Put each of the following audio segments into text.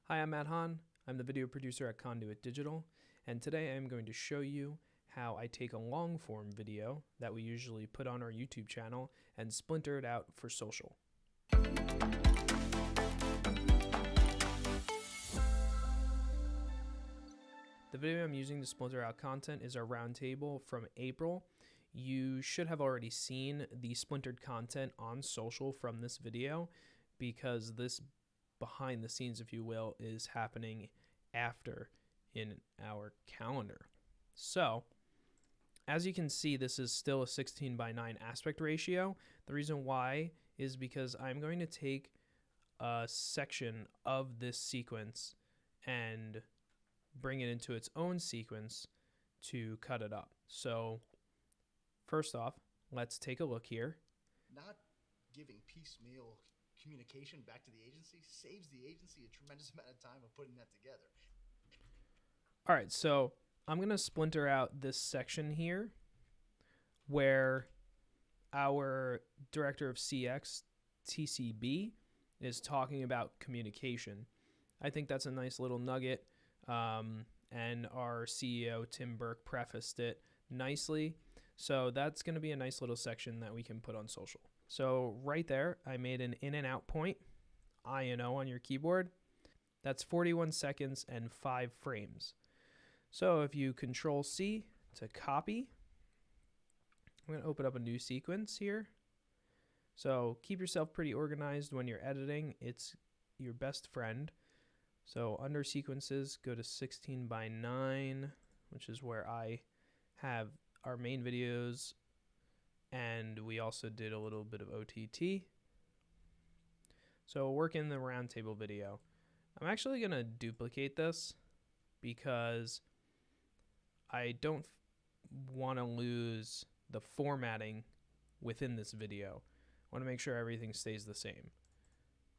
Hi, I'm Hahn. I'm the video producer at Conduit Digital, and today I'm going to show you how I take a long form video that we usually put on our YouTube channel and splinter it out for social. The video I'm using to splinter out content is our roundtable from April. You should have already seen the splintered content on social from this video, because this behind the scenes, if you will, is happening after in our calendar. So as you can see, this is still a 16:9 aspect ratio. The reason why is because I'm going to take a section of this sequence and bring it into its own sequence to cut it up. So first off, let's take a look here. Not giving piecemeal communication back to the agency saves the agency a tremendous amount of time of putting that together. All right, so I'm going to splinter out this section here where our director of CX, TCB, is talking about communication. I think that's a nice little nugget, and our CEO, Tim Burke, prefaced it nicely. So that's going to be a nice little section that we can put on social. So right there, I made an in and out point, I and O on your keyboard. That's 41 seconds and 5 frames. So if you Control C to copy, I'm going to open up a new sequence here. So keep yourself pretty organized when you're editing. It's your best friend. So under sequences, go to 16:9, which is where I have our main videos, and we also did a little bit of OTT. So work in the roundtable video. I'm actually going to duplicate this because I don't want to lose the formatting within this video. I want to make sure everything stays the same.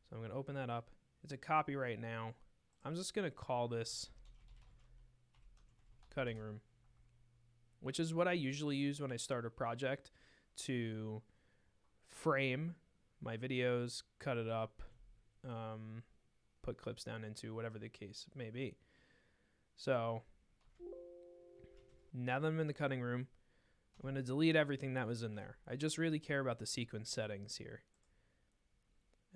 So I'm going to open that up. It's a copy right now. I'm just going to call this cutting room, which is what I usually use when I start a project to frame my videos, cut it up, put clips down into, whatever the case may be. So now that I'm in the cutting room, I'm going to delete everything that was in there. I just really care about the sequence settings here.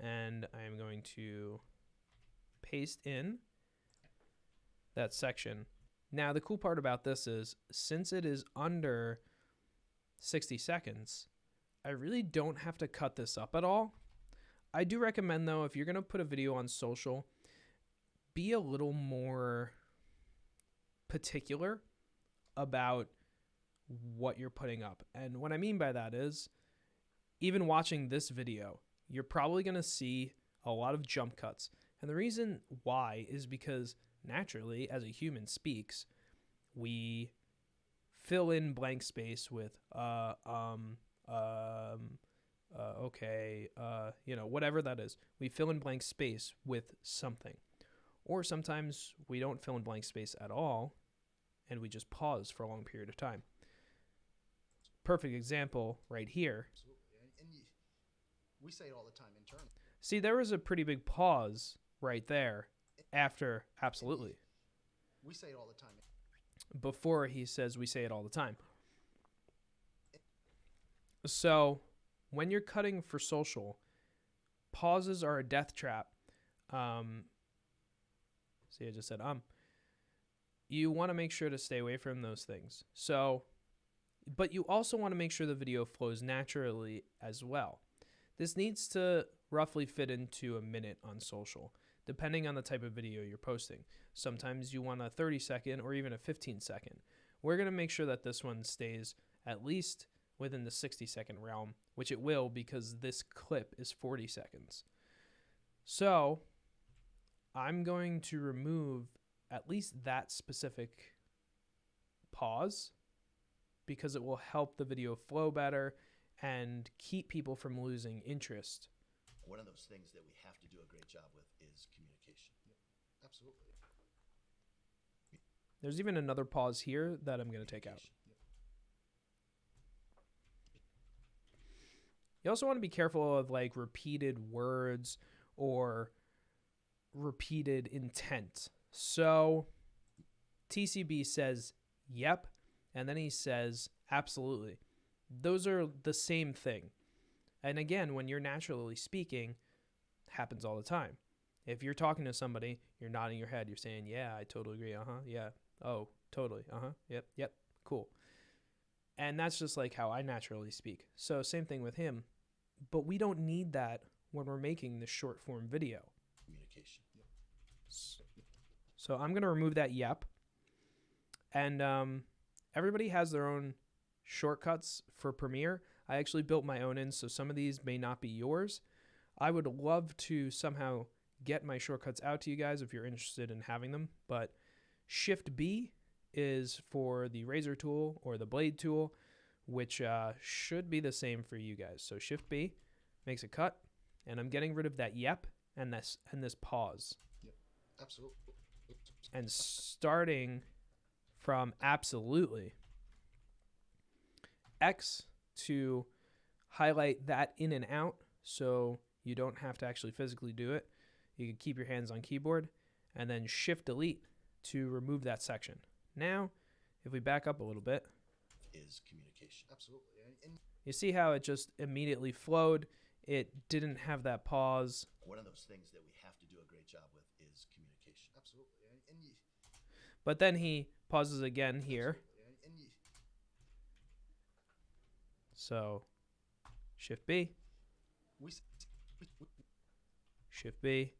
And I'm going to paste in that section. Now the cool part about this is, since it is under 60 seconds, I really don't have to cut this up at all. I do recommend, though, if you're going to put a video on social, be a little more particular about what you're putting up. And what I mean by that is, even watching this video, you're probably going to see a lot of jump cuts. And the reason why is because naturally, as a human speaks, we fill in blank space with okay, whatever that is. We fill in blank space with something. Or sometimes we don't fill in blank space at all, and we just pause for a long period of time. Perfect example right here. Absolutely. And we say it all the time internally. See, there was a pretty big pause right there after absolutely. We say it all the time. Before he says we say it all the time. So when you're cutting for social, pauses are a death trap. See, I just said you want to make sure to stay away from those things. So, but you also want to make sure the video flows naturally as well. This needs to roughly fit into a minute on social, depending on the type of video you're posting. Sometimes you want a 30-second or even a 15-second. We're going to make sure that this one stays at least within the 60-second realm, which it will, because this clip is 40 seconds. So I'm going to remove at least that specific pause, because it will help the video flow better and keep people from losing interest. One of those things that we have to do a great job with is communication. Yep. Absolutely. There's even another pause here that I'm going to take out. Yep. You also want to be careful of like repeated words or repeated intent. So TCB says, yep, and then he says, absolutely. Those are the same thing. And again, when you're naturally speaking, happens all the time. If you're talking to somebody, you're nodding your head, you're saying, yeah, I totally agree, yeah, oh, totally, yep, cool. And that's just like how I naturally speak. So same thing with him. But we don't need that when we're making this short form video. Communication. Yep. So I'm going to remove that yep. And everybody has their own shortcuts for Premiere. I actually built my own in, so some of these may not be yours. I would love to somehow get my shortcuts out to you guys if you're interested in having them. But Shift B is for the razor tool or the blade tool, which should be the same for you guys. So Shift B makes a cut, and I'm getting rid of that yep and this pause. Yep, absolutely. And starting from absolutely, X to highlight that in and out so you don't have to actually physically do it. You can keep your hands on keyboard, and then Shift Delete to remove that section. Now, if we back up a little bit, Is communication. Absolutely. And you see how it just immediately flowed. It didn't have that pause. One of those things that we have to do a great job with is communication. absolutely. And But then he pauses again here. absolutely. So Shift B, We Shift B,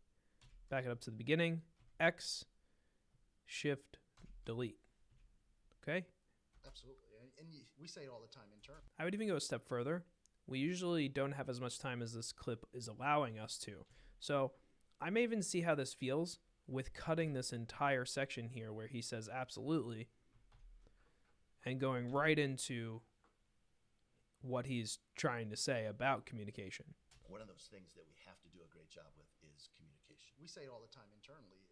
back it up to the beginning, X, Shift Delete. Okay? absolutely. And we say it all the time in turn. I would even go a step further. We usually don't have as much time as this clip is allowing us to. So I may even see how this feels with cutting this entire section here where he says absolutely and going right into what he's trying to say about communication. One of those things that we have to do a great job with is communication. We say it all the time internally,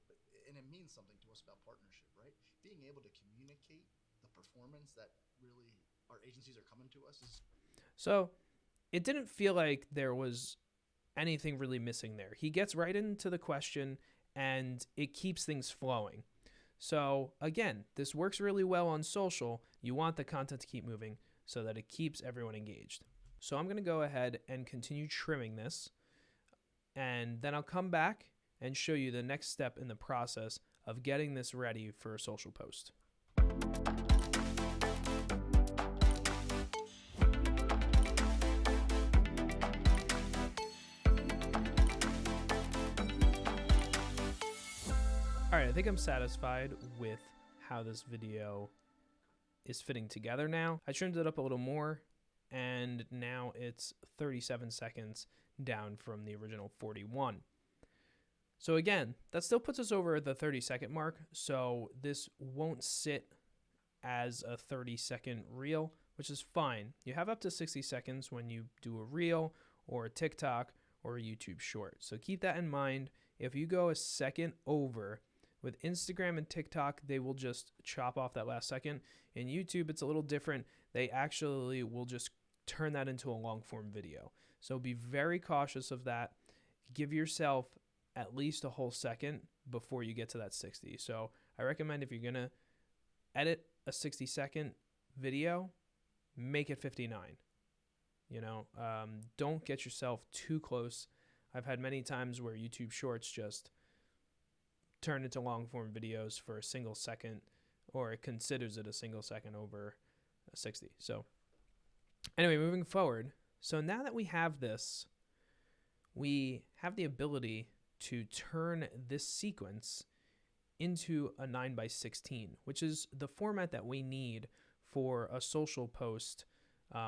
and it means something to us about partnership, right? Being able to communicate the performance that really our agencies are coming to us is So it didn't feel like there was anything really missing there. He gets right into the question and it keeps things flowing. So again, this works really well on social. You want the content to keep moving so that it keeps everyone engaged. So I'm going to go ahead and continue trimming this, and then I'll come back and show you the next step in the process of getting this ready for a social post. All right, I think I'm satisfied with how this video is fitting together now. I trimmed it up a little more, and now it's 37 seconds down from the original 41. So again, that still puts us over the 30-second mark, so this won't sit as a 30-second reel, which is fine. You have up to 60 seconds when you do a reel or a TikTok or a YouTube short. So keep that in mind. If you go a second over, with Instagram and TikTok, they will just chop off that last second. In YouTube, it's a little different. They actually will just turn that into a long form video. So be very cautious of that. Give yourself at least a whole second before you get to that 60. So I recommend if you're going to edit a 60-second video, make it 59. Don't get yourself too close. I've had many times where YouTube Shorts just turn into long form videos for a single second, or it considers it a single second over 60. So anyway, moving forward. So now that we have this, we have the ability to turn this sequence into a 9:16, which is the format that we need for a social post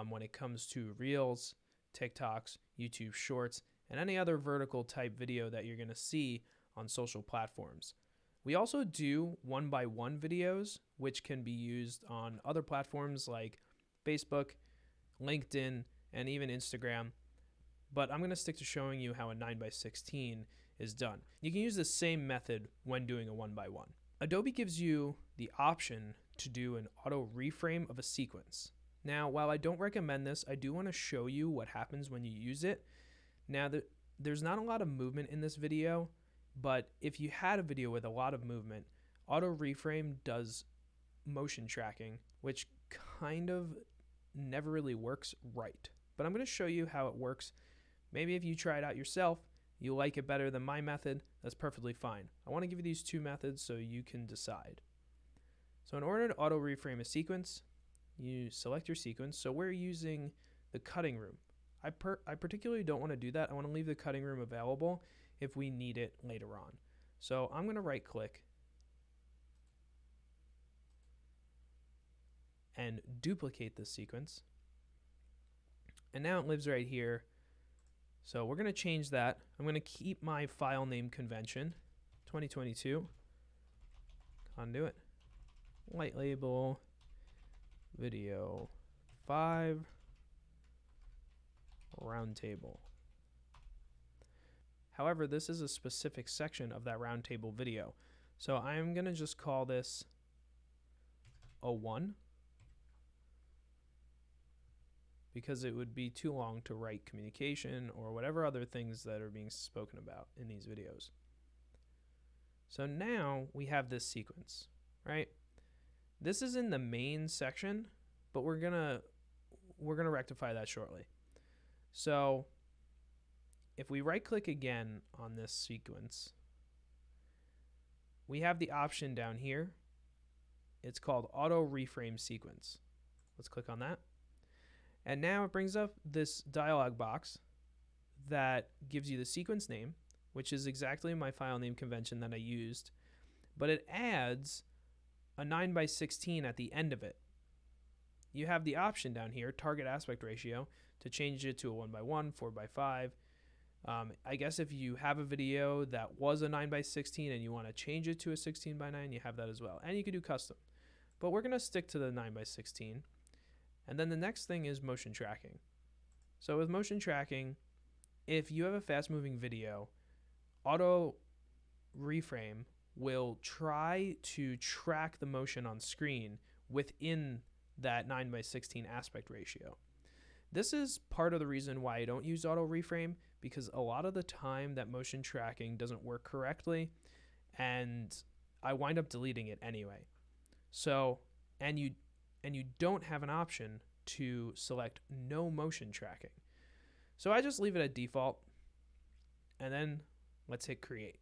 when it comes to Reels, TikToks, YouTube Shorts, and any other vertical type video that you're going to see on social platforms. We also do 1x1 videos, which can be used on other platforms like Facebook, LinkedIn, and even Instagram. But I'm going to stick to showing you how a 9:16 is done. You can use the same method when doing a 1x1. Adobe gives you the option to do an auto reframe of a sequence. Now, while I don't recommend this, I do want to show you what happens when you use it. Now, there's not a lot of movement in this video. But if you had a video with a lot of movement, auto reframe does motion tracking, which kind of never really works right. But I'm going to show you how it works. Maybe if you try it out yourself, you like it better than my method, that's perfectly fine. I want to give you these two methods so you can decide. So in order to auto reframe a sequence, you select your sequence. So we're using the cutting room. I particularly don't want to do that. I want to leave the cutting room available if we need it later on. So I'm going to right click and duplicate this sequence. And now it lives right here. So we're going to change that. I'm going to keep my file name convention, 2022, Conduit, white label, video 5, roundtable. However, this is a specific section of that roundtable video. So I'm going to just call this 01 because it would be too long to write communication or whatever other things that are being spoken about in these videos. So now we have this sequence, right? This is in the main section, but we're gonna rectify that shortly. So if we right click again on this sequence, we have the option down here. It's called auto reframe sequence. Let's click on that. And now it brings up this dialog box that gives you the sequence name, which is exactly my file name convention that I used, but it adds a 9:16 at the end of it. You have the option down here, target aspect ratio, to change it to a 1:1, 4:5. I guess if you have a video that was a 9:16 and you want to change it to a 16:9, you have that as well. And you can do custom. But we're going to stick to the 9:16. And then the next thing is motion tracking. So with motion tracking, if you have a fast moving video, auto reframe will try to track the motion on screen within that 9:16 aspect ratio. This is part of the reason why I don't use auto reframe, because a lot of the time that motion tracking doesn't work correctly and I wind up deleting it anyway. So, and you don't have an option to select no motion tracking. So I just leave it at default and then let's hit create.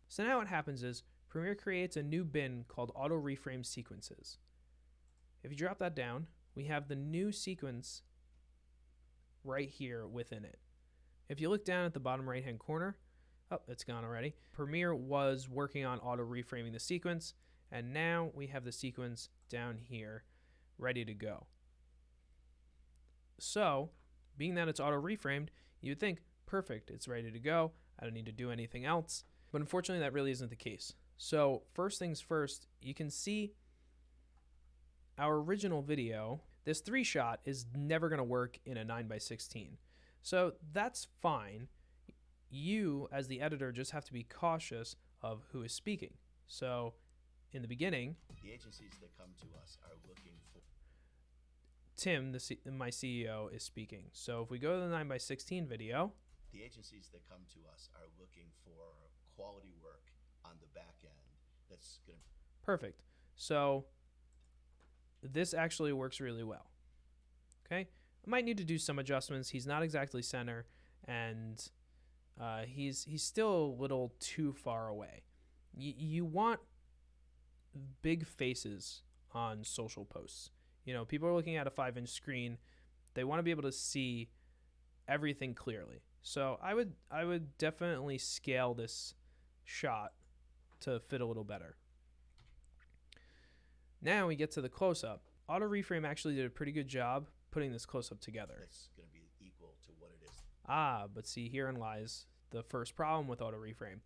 So now what happens is Premiere creates a new bin called auto reframe sequences. If you drop that down, we have the new sequence right here within it. If you look down at the bottom right hand corner, oh, it's gone already. Premiere was working on auto reframing the sequence, and now we have the sequence down here ready to go. So, being that it's auto reframed, you'd think, perfect, it's ready to go. I don't need to do anything else. But unfortunately, that really isn't the case. So, first things first, you can see our original video. This 3-shot is never going to work in a 9:16. So that's fine. You, as the editor, just have to be cautious of who is speaking. So in the beginning, The agencies that come to us are looking for Tim, my CEO, is speaking. So if we go to the 9:16 video, the agencies that come to us are looking for quality work on the back end that's going to perfect. So this actually works really well. Okay, I might need to do some adjustments. He's not exactly center, and he's still a little too far away. You want big faces on social posts. You know, people are looking at a 5-inch screen. They want to be able to see everything clearly. So I would definitely scale this shot to fit a little better. Now we get to the close-up. Auto Reframe actually did a pretty good job putting this close-up together. that's going to be equal to what it is. But see, herein lies the first problem with Auto Reframe.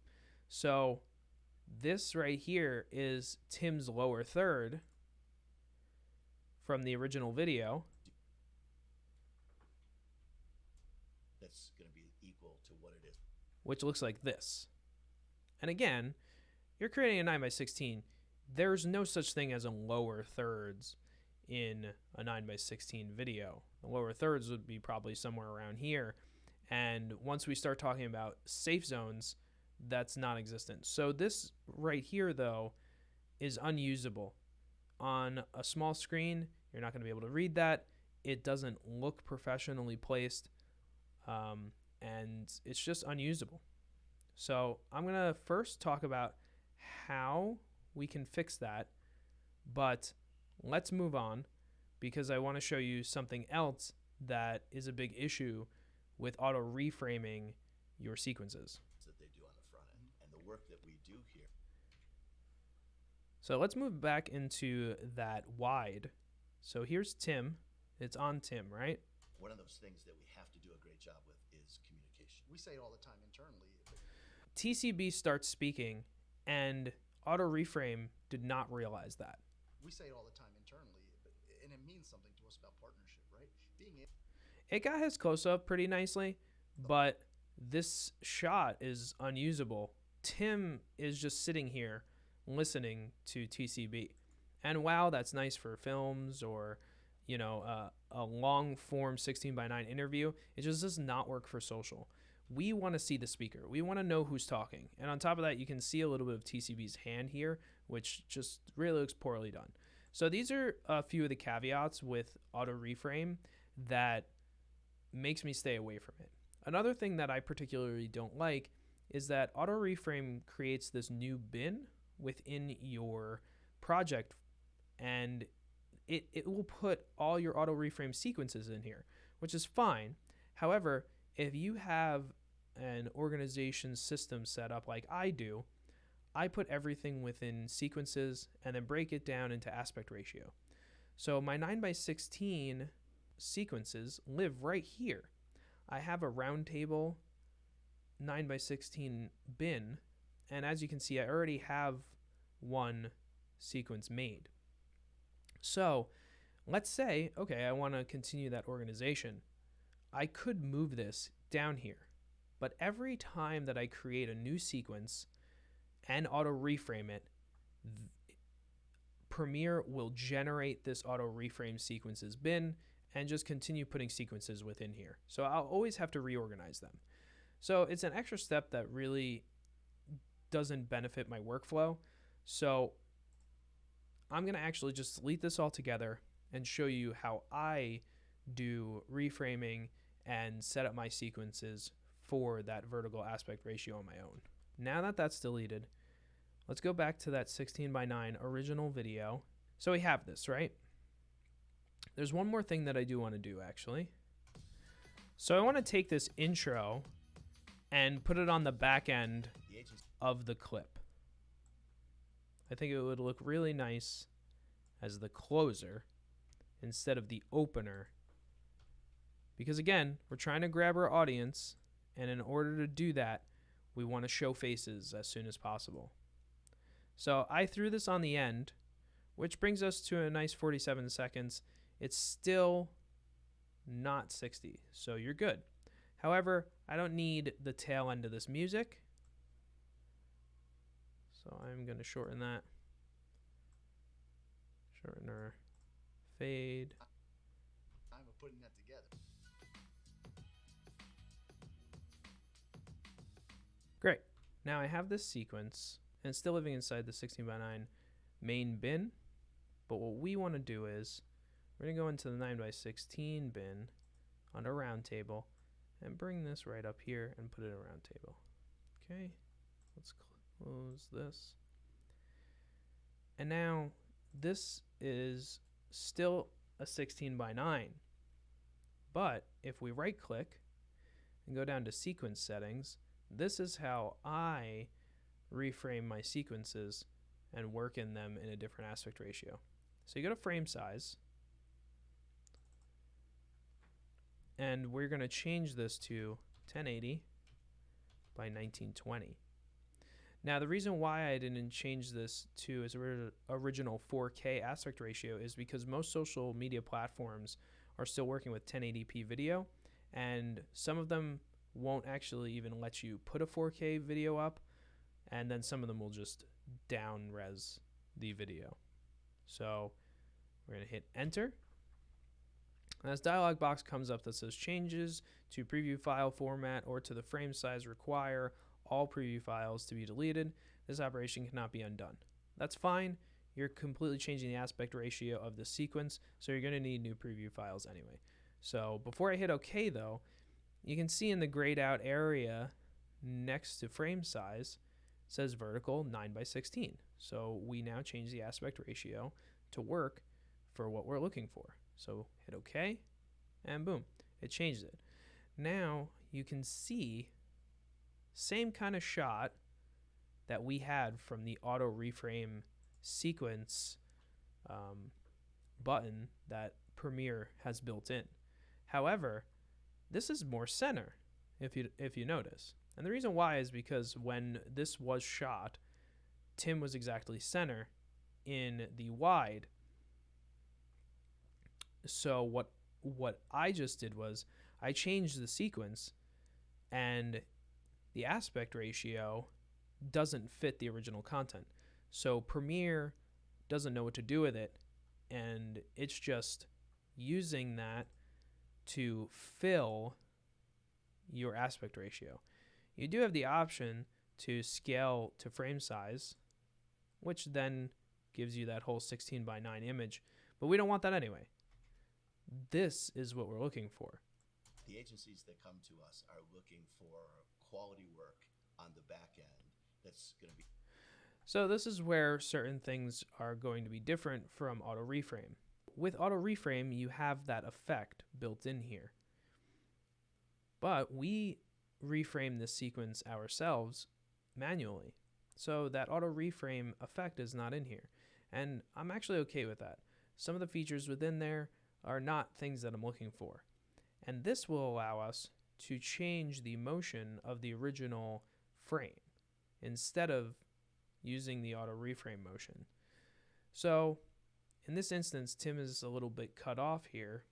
So this right here is Tim's lower third from the original video. That's going to be equal to what it is. Which looks like this. And again, you're creating a 9:16. There's no such thing as a lower thirds in a 9:16 video. The lower thirds would be probably somewhere around here. And once we start talking about safe zones, that's non-existent. So this right here, though, is unusable. On a small screen, you're not going to be able to read that. It doesn't look professionally placed, and it's just unusable. So I'm going to first talk about how we can fix that, but let's move on because I want to show you something else that is a big issue with auto reframing your sequences. That they do on the front end and the work that we do here. So let's move back into that wide. So here's Tim. It's on Tim, right? One of those things that we have to do a great job with is communication. We say it all the time internally. TCB starts speaking, and auto reframe did not realize that. We say it all the time internally, and it means something to us about partnership, right? It got his close up pretty nicely, but this shot is unusable. Tim is just sitting here listening to TCB. And wow, that's nice for films or, a long form 16:9 interview. It just does not work for social. We want to see the speaker. We want to know who's talking. And on top of that, you can see a little bit of TCB's hand here, which just really looks poorly done. So these are a few of the caveats with auto reframe that makes me stay away from it. Another thing that I particularly don't like is that auto reframe creates this new bin within your project, and it will put all your auto reframe sequences in here, which is fine. However, if you have an organization system set up like I do, I put everything within sequences and then break it down into aspect ratio. So my 9:16 sequences live right here. I have a round table 9:16 bin, and as you can see, I already have one sequence made. So let's say, okay, I want to continue that organization. I could move this down here, but every time that I create a new sequence and auto reframe it, Premiere will generate this auto reframe sequences bin and just continue putting sequences within here. So I'll always have to reorganize them. So it's an extra step that really doesn't benefit my workflow. So I'm going to actually just delete this all together and show you how I do reframing and set up my sequences for that vertical aspect ratio on my own. Now that that's deleted, let's go back to that 16:9 original video. So we have this, right? There's one more thing that I do want to do, actually. So I want to take this intro and put it on the back end of the clip. I think it would look really nice as the closer instead of the opener. Because again, we're trying to grab our audience, and in order to do that, we want to show faces as soon as possible. So I threw this on the end, which brings us to a nice 47 seconds. It's still not 60, so you're good. However, I don't need the tail end of this music, so I'm going to shorten that. Shortener, fade. I'm putting that together. Great. Now I have this sequence, and it's still living inside the 16:9 main bin, but what we want to do is we're going to go into the 9:16 bin under round table and bring this right up here and put it in a round table. Okay, let's close this. And now this is still a 16:9, but if we right click and go down to sequence settings, this is how I reframe my sequences and work in them in a different aspect ratio. So you go to frame size, and we're going to change this to 1080 by 1920. Now, the reason why I didn't change this to its original 4K aspect ratio is because most social media platforms are still working with 1080p video, and some of them won't actually even let you put a 4K video up, and then some of them will just down res the video. So we're going to hit enter. And this dialog box comes up that says changes to preview file format or to the frame size require all preview files to be deleted. This operation cannot be undone. That's fine. You're completely changing the aspect ratio of the sequence, so you're going to need new preview files anyway. So before I hit OK, though, you can see in the grayed out area next to frame size it says vertical 9:16. So we now change the aspect ratio to work for what we're looking for. So hit OK, and boom, it changed it. Now you can see same kind of shot that we had from the auto reframe sequence button that Premiere has built in. However, this is more center if you notice. And the reason why is because when this was shot, Tim was exactly center in the wide. So what I just did was I changed the sequence, and the aspect ratio doesn't fit the original content. So Premiere doesn't know what to do with it, and it's just using that to fill your aspect ratio. You do have the option to scale to frame size, which then gives you that whole 16:9 image, but we don't want that anyway. This is what we're looking for. The agencies that come to us are looking for quality work on the back end that's going to be. So this is where certain things are going to be different from auto reframe. With auto reframe, you have that effect built in here. But we reframe this sequence ourselves manually. So that auto reframe effect is not in here. And I'm actually okay with that. Some of the features within there are not things that I'm looking for. And this will allow us to change the motion of the original frame instead of using the auto reframe motion. So in this instance, Tim is a little bit cut off here.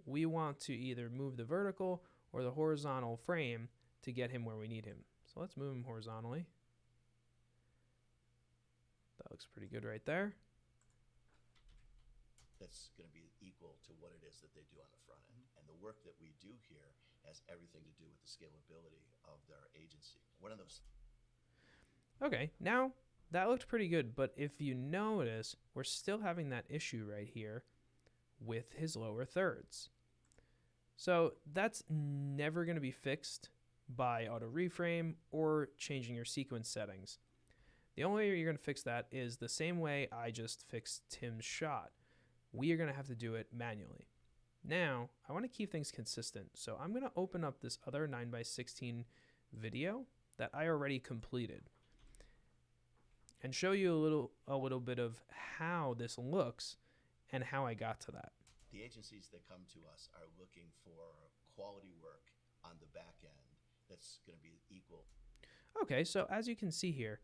We want to either move the vertical or the horizontal frame to get him where we need him. So let's move him horizontally. That looks pretty good right there. That's going to be equal to what it is that they do on the front end. And the work that we do here has everything to do with the scalability of their agency. One of those. Okay, now that looked pretty good, but if you notice, we're still having that issue right here with his lower thirds. So that's never going to be fixed by auto reframe or changing your sequence settings. The only way you're going to fix that is the same way I just fixed Tim's shot. We are going to have to do it manually. Now, I want to keep things consistent, so I'm going to open up this other 9:16 video that I already completed and show you a little bit of how this looks and how I got to that. The agencies that come to us are looking for quality work on the back end that's going to be equal. Okay, so as you can see here,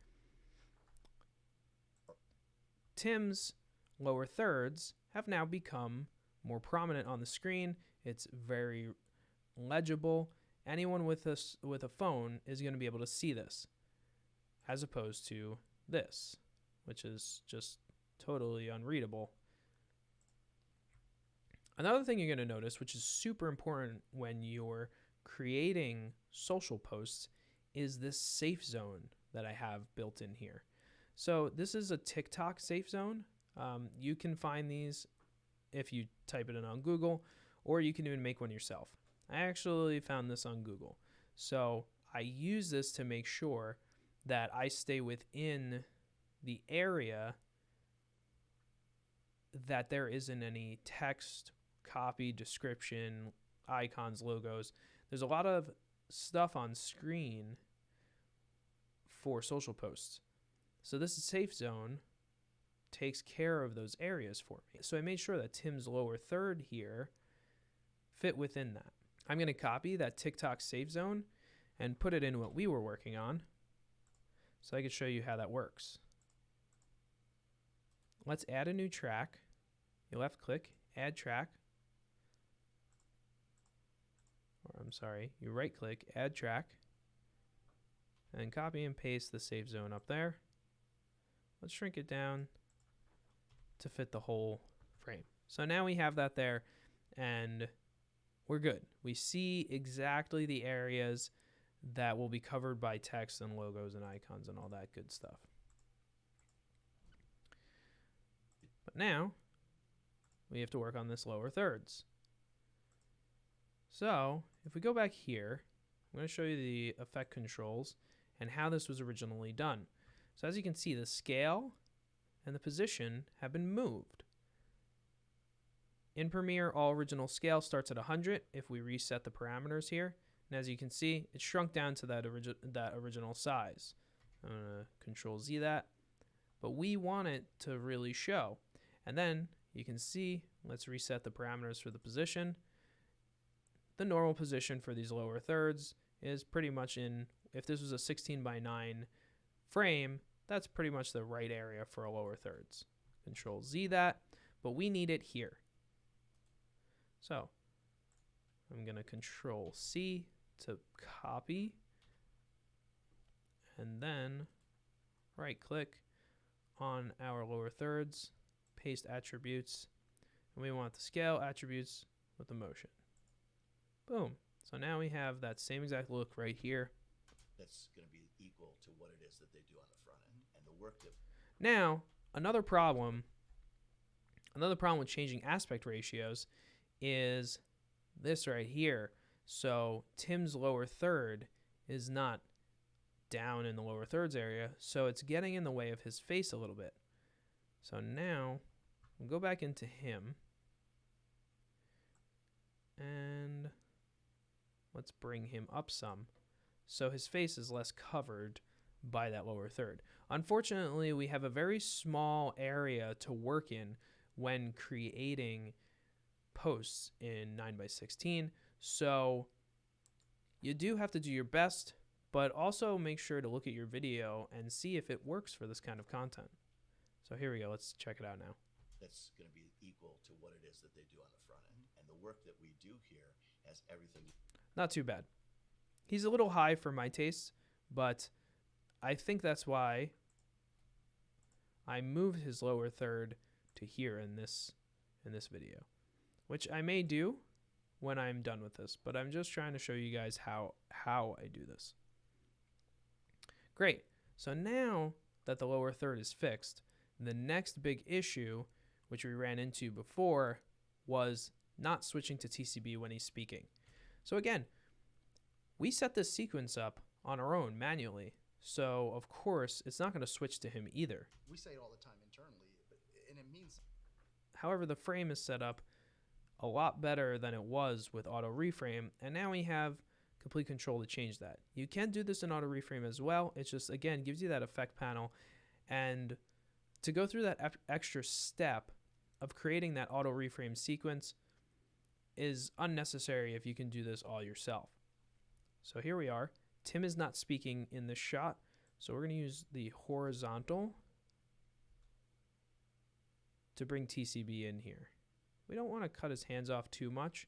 Tim's lower thirds have now become more prominent on the screen. It's very legible. Anyone with a phone is going to be able to see this, as opposed to this, which is just totally unreadable. Another thing you're going to notice, which is super important when you're creating social posts, is this safe zone that I have built in here. So this is a TikTok safe zone. You can find these if you type it in on Google, or you can even make one yourself. I actually found this on Google. So I use this to make sure that I stay within the area that there isn't any text, copy, description, icons, logos. There's a lot of stuff on screen for social posts. So this safe zone takes care of those areas for me. So I made sure that Tim's lower third here fit within that. I'm going to copy that TikTok safe zone and put it in what we were working on so I could show you how that works. Let's add a new track. You left click, add track. Or I'm sorry, you right click, add track. And then copy and paste the safe zone up there. Let's shrink it down to fit the whole frame. So now we have that there and we're good. We see exactly the areas that will be covered by text and logos and icons and all that good stuff. But now we have to work on this lower thirds. So if we go back here, I'm going to show you the effect controls and how this was originally done. So as you can see, the scale and the position have been moved. In Premiere, all original scale starts at 100 if we reset the parameters here. And as you can see, it shrunk down to that original size. I'm going to Control Z that. But we want it to really show. And then you can see, let's reset the parameters for the position. The normal position for these lower thirds is pretty much in, if this was a 16:9 frame, that's pretty much the right area for a lower thirds. Control Z that, but we need it here. So I'm going to Control C to copy, and then right click on our lower thirds, paste attributes, and we want the scale attributes with the motion. Boom. So now we have that same exact look right here. That's going to be equal to what it is that they do on the front end. And the work that... Now, another problem with changing aspect ratios is this right here. So Tim's lower third is not down in the lower thirds area, so it's getting in the way of his face a little bit. So now we'll go back into him and let's bring him up some so his face is less covered by that lower third. Unfortunately, we have a very small area to work in when creating posts in 9:16, so you do have to do your best, but also make sure to look at your video and see if it works for this kind of content. So here we go. Let's check it out now. That's going to be equal to what it is that they do on the front end. And the work that we do here has everything... Not too bad. He's a little high for my taste, but I think that's why I moved his lower third to here in this video, which I may do when I'm done with this, but I'm just trying to show you guys how I do this. Great. So now that the lower third is fixed, the next big issue, which we ran into before, was not switching to TCB when he's speaking. So again, we set this sequence up on our own manually, so of course it's not going to switch to him either. We say it all the time internally, and it means... However, the frame is set up a lot better than it was with auto reframe, and now we have complete control to change that. You can do this in auto reframe as well. It's just, again, gives you that effect panel, and to go through that extra step of creating that auto reframe sequence is unnecessary if you can do this all yourself. So here we are. Tim is not speaking in this shot, so we're going to use the horizontal to bring TCB in here. We don't want to cut his hands off too much.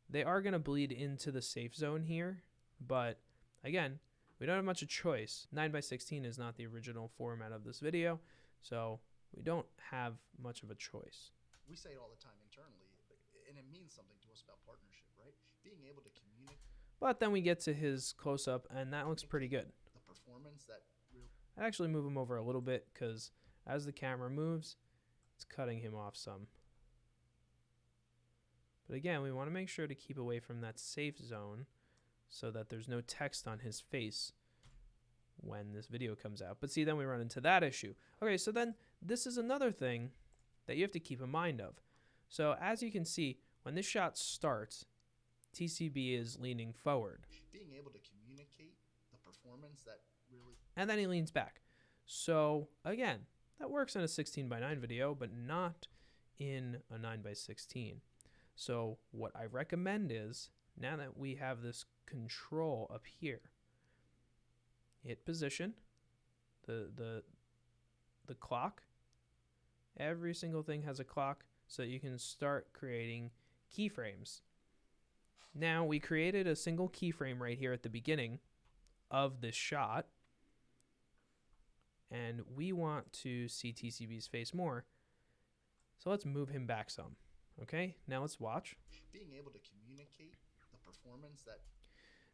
They are going to bleed into the safe zone here, but again, we don't have much of a choice. 9:16 is not the original format of this video, so we don't have much of a choice. We say it all the time internally, and it means something to us about partnership, right? Being able to communicate. But then we get to his close-up, and that looks pretty good. The performance that really... I'd actually move him over a little bit, because as the camera moves, it's cutting him off some. But again, we want to make sure to keep away from that safe zone so that there's no text on his face when this video comes out. But see, then we run into that issue. Okay, so then this is another thing that you have to keep in mind of. So as you can see, when this shot starts, TCB is leaning forward. Being able to communicate the performance that really... And then he leans back. So again, that works in a 16:9 video, but not in a 9:16. So what I recommend is, now that we have this control up here, hit position, the clock. Every single thing has a clock, so you can start creating keyframes. Now we created a single keyframe right here at the beginning of this shot, and we want to see TCB's face more. So let's move him back some. Okay, now let's watch. Being able to communicate the performance that...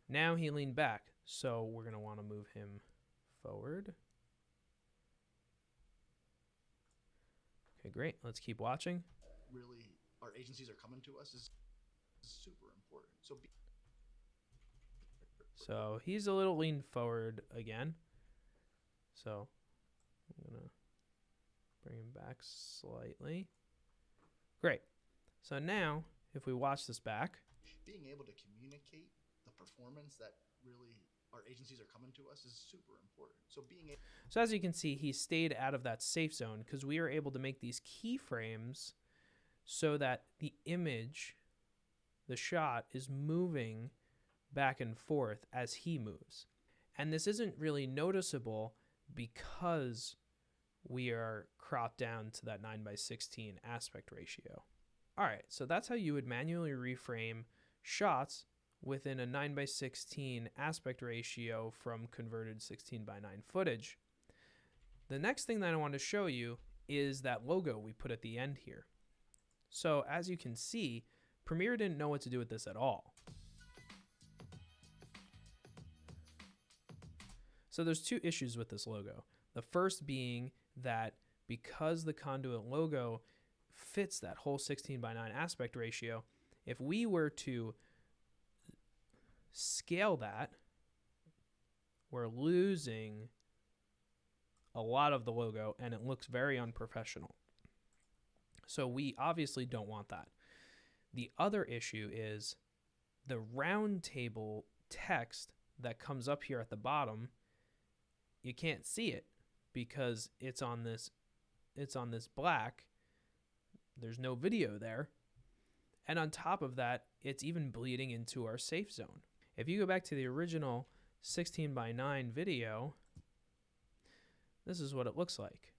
Now he leaned back, so we're going to want to move him forward. Okay, great. Let's keep watching. Really, our agencies are coming to us is super important. So he's a little leaned forward again. So I'm going to bring him back slightly. Great. So now, if we watch this back, being able to communicate the performance that really our agencies are coming to us is super important. So as you can see, he stayed out of that safe zone because we are able to make these keyframes so that the image, the shot, is moving back and forth as he moves. And this isn't really noticeable because we are cropped down to that 9:16 aspect ratio. All right, so that's how you would manually reframe shots within a 9:16 aspect ratio from converted 16:9 footage. The next thing that I want to show you is that logo we put at the end here. So as you can see, Premiere didn't know what to do with this at all. So there's two issues with this logo. The first being that because the Conduit logo fits that whole 16:9 aspect ratio, if we were to scale that, we're losing a lot of the logo and it looks very unprofessional. So we obviously don't want that. The other issue is the round table text that comes up here at the bottom. You can't see it because it's on this black. There's no video there. And on top of that, it's even bleeding into our safe zone. If you go back to the original 16:9 video, this is what it looks like.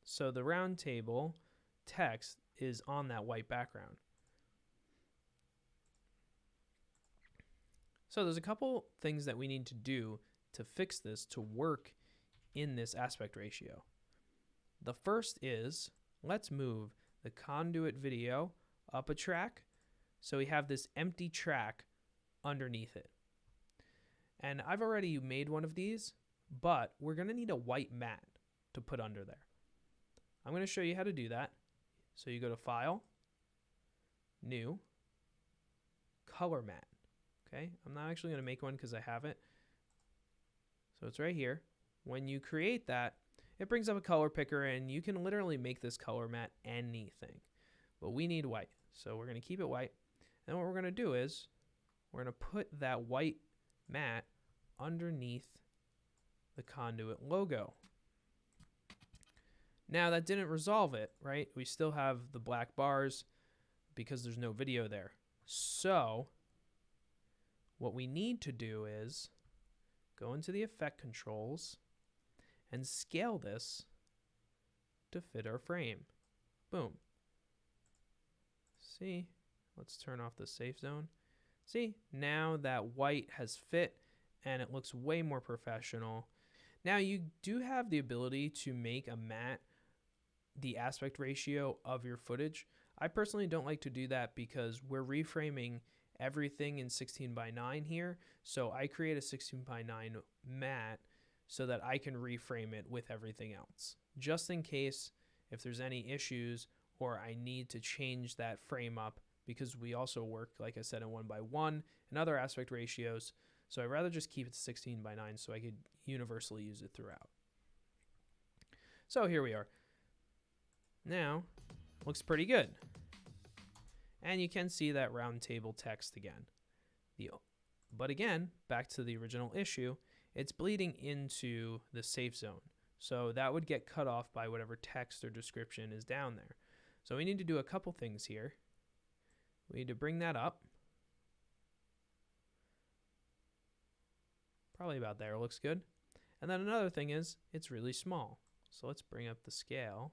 So the round table text is on that white background. So there's a couple things that we need to do to fix this to work in this aspect ratio. The first is, let's move the Conduit video up a track so we have this empty track underneath it. And I've already made one of these, but we're going to need a white mat to put under there. I'm going to show you how to do that. So you go to File, New, Color Mat. Okay, I'm not actually going to make one because I have it. So it's right here. When you create that, it brings up a color picker and you can literally make this color mat anything. But we need white. So we're going to keep it white. And what we're going to do is we're going to put that white mat underneath the Conduit logo. Now that didn't resolve it, right? We still have the black bars because there's no video there. So what we need to do is go into the effect controls and scale this to fit our frame. Boom. See, let's turn off the safe zone. See, now that white has fit and it looks way more professional. Now you do have the ability to make a matte the aspect ratio of your footage. I personally don't like to do that because we're reframing everything in 16:9 here. So I create a 16:9 matte so that I can reframe it with everything else. Just in case if there's any issues or I need to change that frame up, because we also work, like I said, in 1:1 and other aspect ratios. So I'd rather just keep it to 16:9 so I could universally use it throughout. So here we are. Now, looks pretty good. And you can see that round table text again. But again, back to the original issue, it's bleeding into the safe zone. So that would get cut off by whatever text or description is down there. So we need to do a couple things here. We need to bring that up. Probably about there, looks good. And then another thing is, it's really small. So let's bring up the scale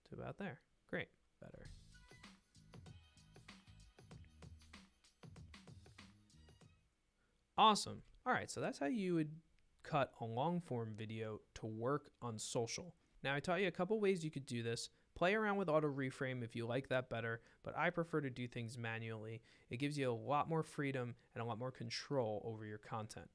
to about there. Great, better. Awesome. All right, so that's how you would cut a long form video to work on social. Now I taught you a couple ways you could do this, Play around with auto reframe if you like that better, but I prefer to do things manually. It gives you a lot more freedom and a lot more control over your content.